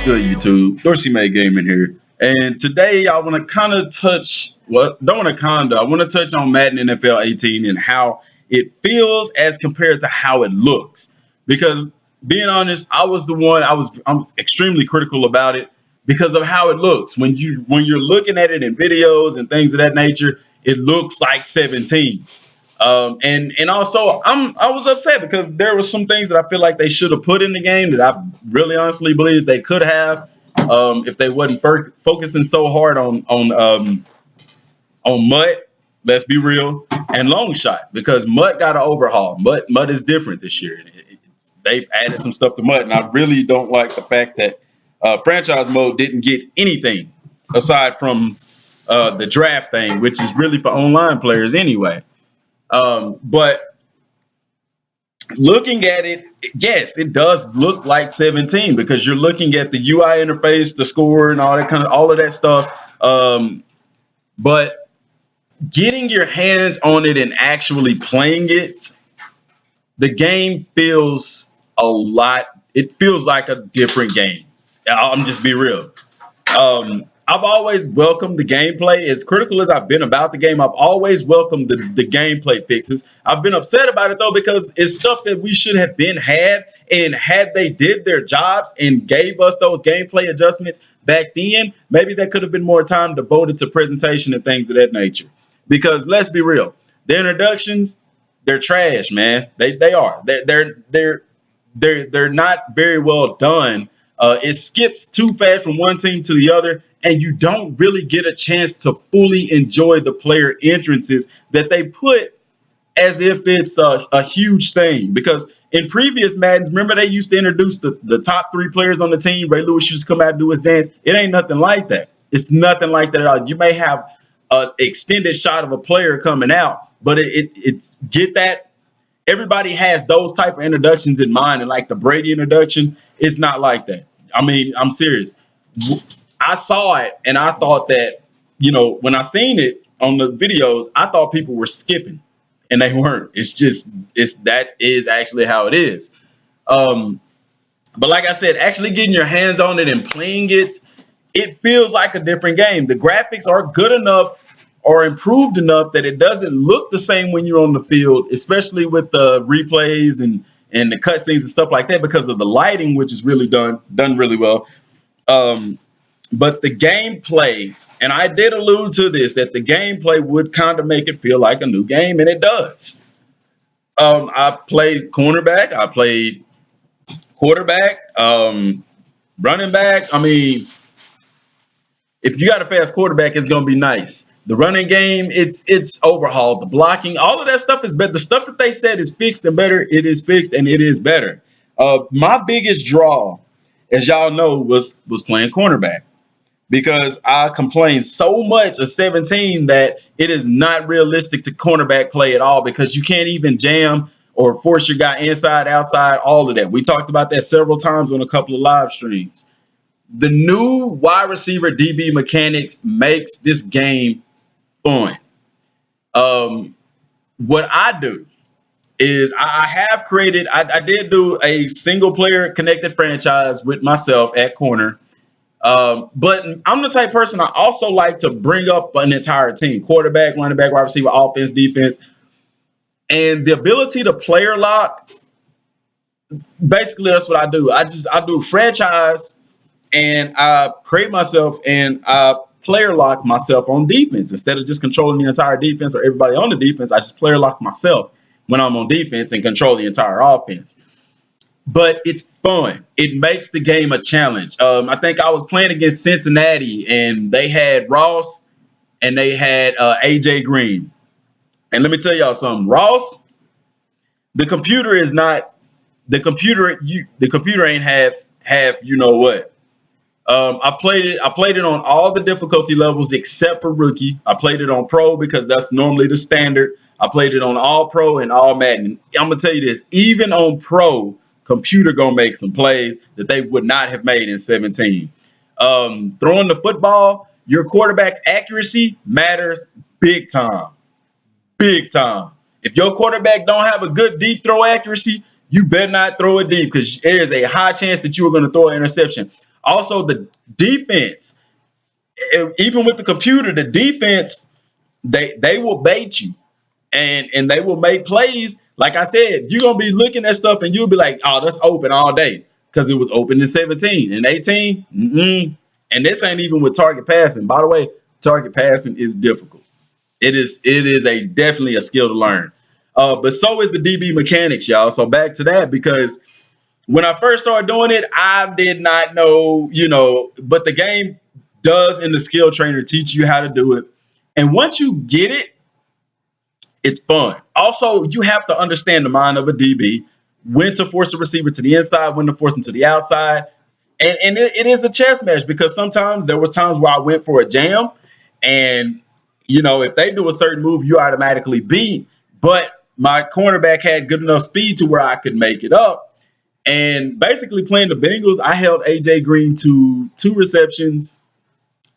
good, YouTube? Dorsey Made Gaming here. And today I want to kind of touch, well, don't want to kind of, I want to touch on Madden NFL 18 and how it feels as compared to how it looks. Because being honest, I'm extremely critical about it because of how it looks. When you're looking at it in videos and things of that nature, it looks like 17. And also I was upset because there were some things that I feel like they should have put in the game that I really honestly believe they could have if they wasn't focusing so hard on Mutt. Let's be real, and Long Shot, because Mutt got an overhaul. Mutt is different this year. They've added some stuff to Mutt, and I really don't like the fact that franchise mode didn't get anything aside from the draft thing, which is really for online players anyway. But looking at it, yes, it does look like 17 because you're looking at the UI interface, the score, and all of that stuff. But getting your hands on it and actually playing it, the game feels a lot. It feels like a different game. I'm just be real. I've always welcomed the gameplay. As critical as I've been about the game, I've always welcomed the gameplay fixes. I've been upset about it though because it's stuff that we should have been had, and had they did their jobs and gave us those gameplay adjustments back then, maybe there could have been more time devoted to presentation and things of that nature. Because let's be real, the introductions, they're trash, man. They are. They're not very well done. It skips too fast from one team to the other, and you don't really get a chance to fully enjoy the player entrances that they put as if it's a huge thing. Because in previous Maddens, remember they used to introduce the top three players on the team. Ray Lewis used to come out and do his dance. It ain't nothing like that. It's nothing like that at all. You may have an extended shot of a player coming out, but it's get that. Everybody has those type of introductions in mind, and like the Brady introduction, it's not like that. I mean, I'm serious. I saw it and I thought that, when I seen it on the videos, I thought people were skipping, and they weren't. That is actually how it is. But like I said, actually getting your hands on it and playing it, it feels like a different game. The graphics are good enough or improved enough that it doesn't look the same when you're on the field, especially with the replays and the cutscenes and stuff like that because of the lighting, which is really done really well. But the gameplay, and I did allude to this, that the gameplay would kind of make it feel like a new game, and it does. I played cornerback, I played quarterback, running back. I mean, if you got a fast quarterback, it's gonna be nice. The running game, it's overhauled. The blocking, all of that stuff is better. The stuff that they said is fixed and better, it is fixed and it is better. My biggest draw, as y'all know, was playing cornerback because I complained so much of 17 that it is not realistic to cornerback play at all because you can't even jam or force your guy inside, outside, all of that. We talked about that several times on a couple of live streams. The new wide receiver DB mechanics makes this game fun. What I do is I have created, I did do a single player connected franchise with myself at corner. But I'm the type of person I also like to bring up an entire team: quarterback, running back, wide receiver, offense, defense, and the ability to player lock. Basically, that's what I do. I do franchise, and I create myself and I player lock myself on defense instead of just controlling the entire defense or everybody on the defense. I just player lock myself when I'm on defense and control the entire offense. But it's fun. It makes the game a challenge. I think I was playing against Cincinnati, and they had Ross and they had AJ Green. And let me tell y'all something. Ross, the computer is not the computer. The computer ain't have you know what. I played it on all the difficulty levels except for rookie. I played it on pro because that's normally the standard. I played it on all pro and all Madden. I'm gonna tell you this: even on pro, computer gonna make some plays that they would not have made in 17. Throwing the football, your quarterback's accuracy matters big time. Big time. If your quarterback don't have a good deep throw accuracy, you better not throw it deep because there is a high chance that you are going to throw an interception. Also, the defense, even with the computer, the defense, they will bait you and they will make plays. Like I said, you're gonna be looking at stuff and you'll be like, oh, that's open all day because it was open in 17 and 18. And this ain't even with target passing. By the way, target passing is difficult. It is a definitely a skill to learn. But so is the DB mechanics, y'all. So back to that, because when I first started doing it, I did not know, but the game does in the skill trainer teach you how to do it. And once you get it, it's fun. Also, you have to understand the mind of a DB, when to force a receiver to the inside, when to force them to the outside. And it is a chess match, because sometimes there was times where I went for a jam and, if they do a certain move, you automatically beat. But my cornerback had good enough speed to where I could make it up. And basically playing the Bengals, I held A.J. Green to 2 receptions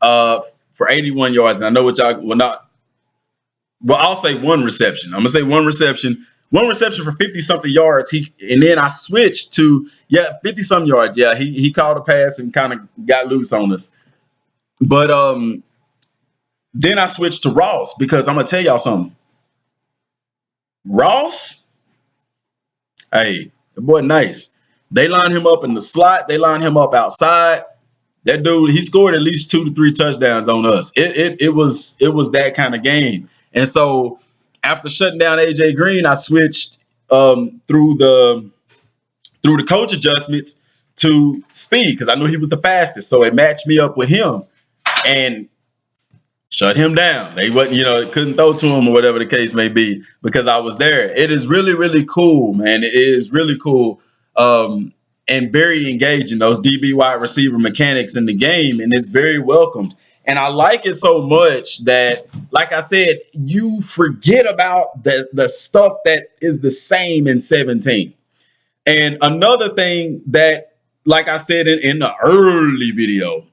for 81 yards. And I know what y'all will not. Well, I'll say 1 reception. I'm gonna say 1 reception. 1 reception for 50-something yards. And then I switched to 50-some yards. Yeah, he called a pass and kind of got loose on us. But then I switched to Ross, because I'm gonna tell y'all something. Ross, hey, the boy nice. They line him up in the slot. They line him up outside. That dude, he scored at least 2 to 3 touchdowns on us. It was that kind of game. And so after shutting down AJ Green, I switched through the coach adjustments to speed, because I knew he was the fastest. So it matched me up with him and shut him down. They wasn't, couldn't throw to him or whatever the case may be, because I was there. It is really, really cool, man. It is really cool. And very engaging, those DB wide receiver mechanics in the game, and it's very welcomed. And I like it so much that, like I said, you forget about the stuff that is the same in 17. And another thing that, like I said in the early video,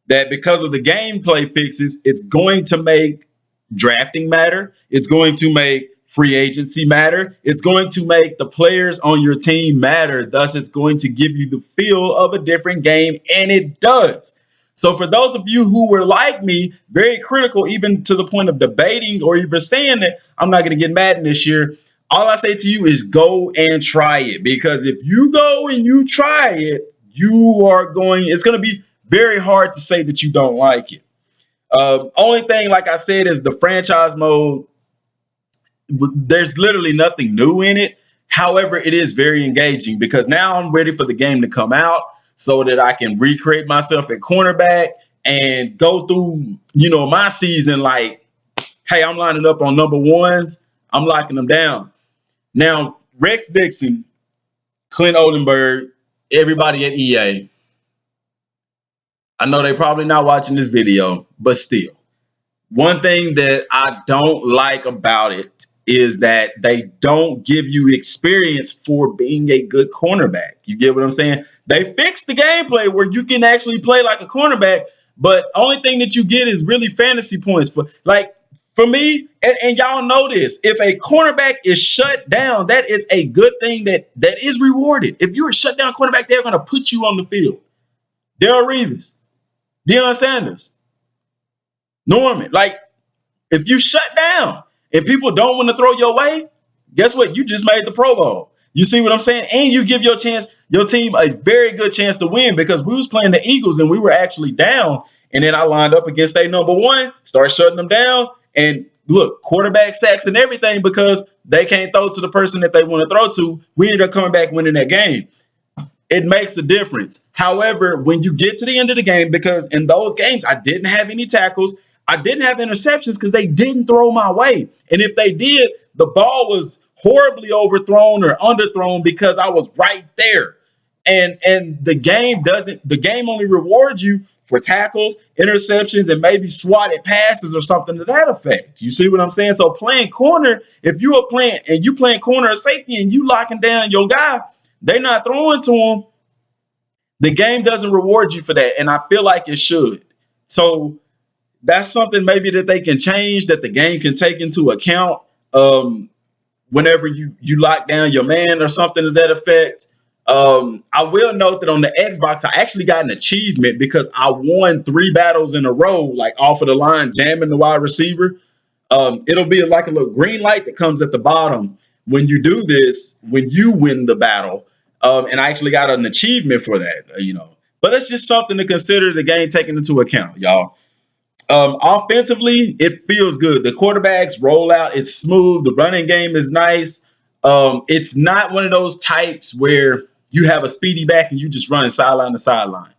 that because of the gameplay fixes, it's going to make drafting matter. It's going to make free agency matter. It's going to make the players on your team matter. Thus, it's going to give you the feel of a different game, and it does. So for those of you who were like me, very critical, even to the point of debating or even saying that I'm not going to get Madden this year, all I say to you is go and try it. Because if you go and you try it, it's going to be very hard to say that you don't like it. Only thing, like I said, is the franchise mode. There's literally nothing new in it. However, it is very engaging, because now I'm ready for the game to come out so that I can recreate myself at cornerback and go through, my season like, hey, I'm lining up on number ones. I'm locking them down. Now, Rex Dixon, Clint Oldenburg, everybody at EA, I know they're probably not watching this video, but still, one thing that I don't like about it is that they don't give you experience for being a good cornerback. You get what I'm saying? They fixed the gameplay where you can actually play like a cornerback, but only thing that you get is really fantasy points. But like for me, and y'all know this, if a cornerback is shut down, that is a good thing that is rewarded. If you're a shut down cornerback, they're going to put you on the field. Darrelle Revis, Deion Sanders, Norman, like if you shut down and people don't want to throw your way, guess what? You just made the Pro Bowl. You see what I'm saying? And you give your team a very good chance to win, because we was playing the Eagles and we were actually down. And then I lined up against their number one, started shutting them down. And look, quarterback sacks and everything, because they can't throw to the person that they want to throw to. We ended up coming back winning that game. It makes a difference. However, when you get to the end of the game, because in those games, I didn't have any tackles, I didn't have interceptions because they didn't throw my way. And if they did, the ball was horribly overthrown or underthrown because I was right there. And the game only rewards you for tackles, interceptions, and maybe swatted passes or something to that effect. You see what I'm saying? So playing corner, if you are playing corner or safety and you locking down your guy, they're not throwing to him, the game doesn't reward you for that. And I feel like it should. So that's something maybe that they can change, that the game can take into account whenever you lock down your man or something to that effect. I will note that on the Xbox, I actually got an achievement because I won 3 battles in a row, like off of the line, jamming the wide receiver. It'll be like a little green light that comes at the bottom when you do this, when you win the battle. And I actually got an achievement for that, But it's just something to consider the game taking into account, y'all. Offensively, it feels good. The quarterbacks roll out, it's smooth. The running game is nice. It's not one of those types where you have a speedy back and you just running sideline to sideline.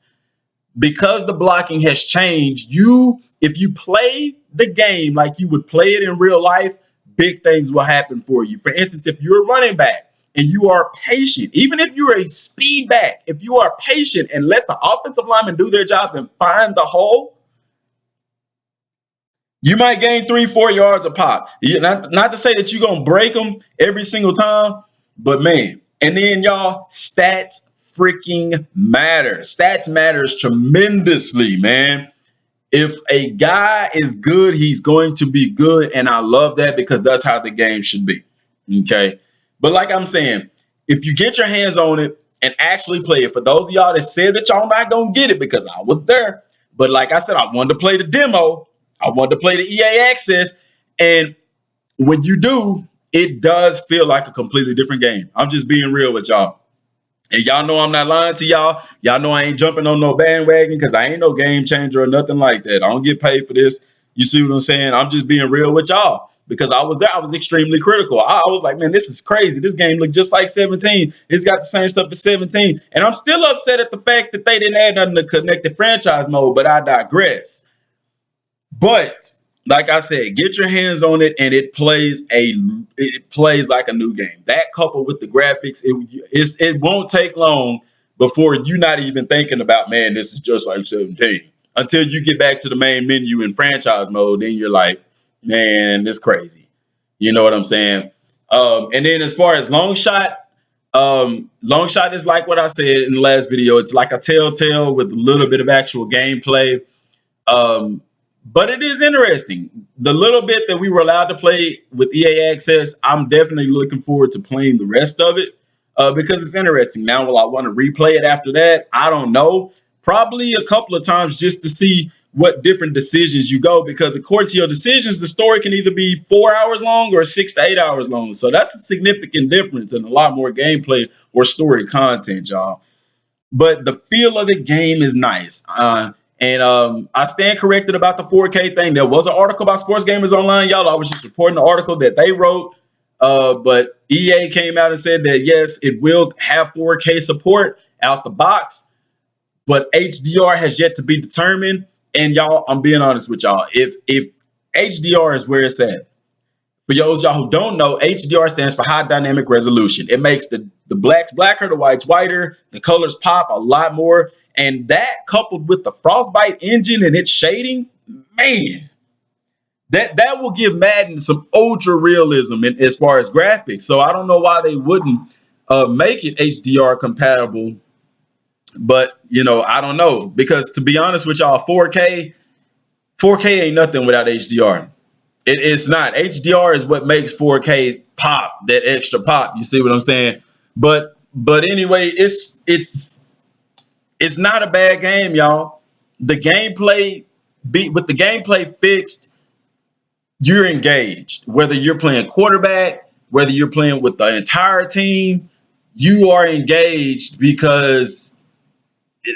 Because the blocking has changed, if you play the game like you would play it in real life, big things will happen for you. For instance, if you're a running back and you are patient, even if you're a speed back, if you are patient and let the offensive linemen do their jobs and find the hole, you might gain 3, 4 yards a pop. Not to say that you're gonna break them every single time, but man. And then y'all, stats freaking matter. Stats matters tremendously, man. If a guy is good, he's going to be good, and I love that because that's how the game should be. Okay, but like I'm saying, if you get your hands on it and actually play it, for those of y'all that said that y'all not gonna get it because I was there, but like I said, I wanted to play the demo. I wanted to play the EA access. And when you do, it does feel like a completely different game. I'm just being real with y'all. And y'all know I'm not lying to y'all. Y'all know I ain't jumping on no bandwagon because I ain't no game changer or nothing like that. I don't get paid for this. You see what I'm saying? I'm just being real with y'all because I was there. I was extremely critical. I was like, man, this is crazy. This game looked just like 17. It's got the same stuff as 17. And I'm still upset at the fact that they didn't add nothing to connected franchise mode, but I digress. But like I said, get your hands on it, and it plays like a new game. That coupled with the graphics, it won't take long before you're not even thinking about, man, this is just like 17. Until you get back to the main menu in franchise mode, then you're like, man, this crazy. You know what I'm saying? And then as far as long shot is like what I said in the last video. It's like a telltale with a little bit of actual gameplay. Um, but it is interesting. The little bit that we were allowed to play with EA Access, I'm definitely looking forward to playing the rest of it because it's interesting. Now, will I want to replay it after that? I don't know. Probably a couple of times just to see what different decisions you go, because according to your decisions, the story can either be 4 hours long or 6 to 8 hours long. So that's a significant difference and a lot more gameplay or story content, y'all. But the feel of the game is nice. And I stand corrected about the 4K thing. There was an article by Sports Gamers Online, y'all. I was just reporting the article that they wrote. But EA came out and said that, yes, it will have 4K support out the box, but HDR has yet to be determined. And y'all, I'm being honest with y'all. If HDR is where it's at, for those y'all who don't know, HDR stands for high dynamic resolution. It makes the blacks blacker, the whites whiter, the colors pop a lot more. And that coupled with the Frostbite engine and its shading, man, that will give Madden some ultra realism as far as graphics. So I don't know why they wouldn't make it HDR compatible. But, I don't know. Because to be honest with y'all, 4K ain't nothing without HDR. It's not. HDR is what makes 4K pop, that extra pop. You see what I'm saying? But anyway, it's not a bad game, y'all. The gameplay with the gameplay fixed, you're engaged. Whether you're playing quarterback, whether you're playing with the entire team, you are engaged because,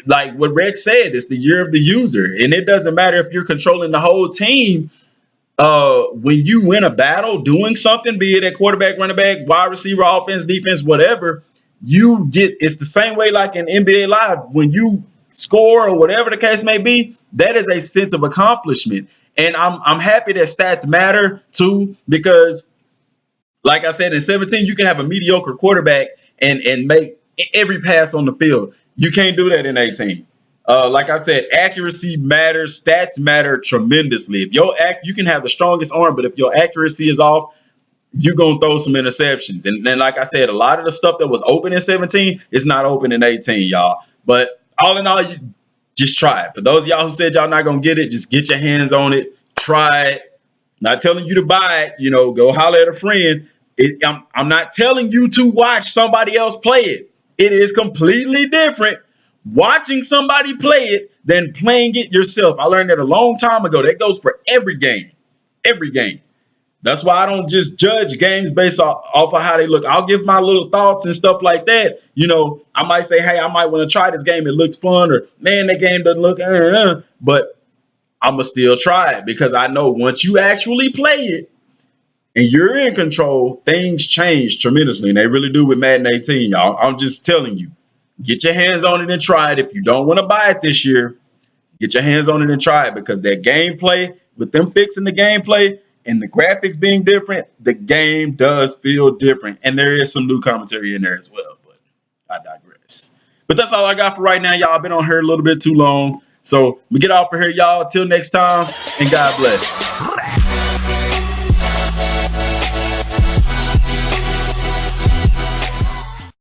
like what Rex said, it's the year of the user, and it doesn't matter if you're controlling the whole team. When you win a battle doing something, be it at quarterback, running back, wide receiver, offense, defense, whatever, it's the same way like in NBA Live. When you score or whatever the case may be, that is a sense of accomplishment. And I'm happy that stats matter too, because like I said, in 17, you can have a mediocre quarterback and make every pass on the field. You can't do that in 18. Like I said, accuracy matters. Stats matter tremendously. You can have the strongest arm, but if your accuracy is off, you're going to throw some interceptions. And then, like I said, a lot of the stuff that was open in 17 is not open in 18, y'all. But all in all, you just try it. For those of y'all who said y'all not going to get it, just get your hands on it. Try it. Not telling you to buy it. Go holler at a friend. I'm not telling you to watch somebody else play it. It is completely different watching somebody play it than playing it yourself. I learned that a long time ago. That goes for every game. Every game. That's why I don't just judge games based off of how they look. I'll give my little thoughts and stuff like that. You know, I might say, hey, I might want to try this game. It looks fun. Or, man, that game doesn't look, but I'm going to still try it because I know once you actually play it and you're in control, things change tremendously. And they really do with Madden 18, y'all. I'm just telling you, get your hands on it and try it. If you don't want to buy it this year, get your hands on it and try it because that gameplay, with them fixing the gameplay and the graphics being different, the game does feel different. And there is some new commentary in there as well, but I digress. But that's all I got for right now, y'all. I've been on here a little bit too long. So we get off of here, y'all. Till next time, and God bless.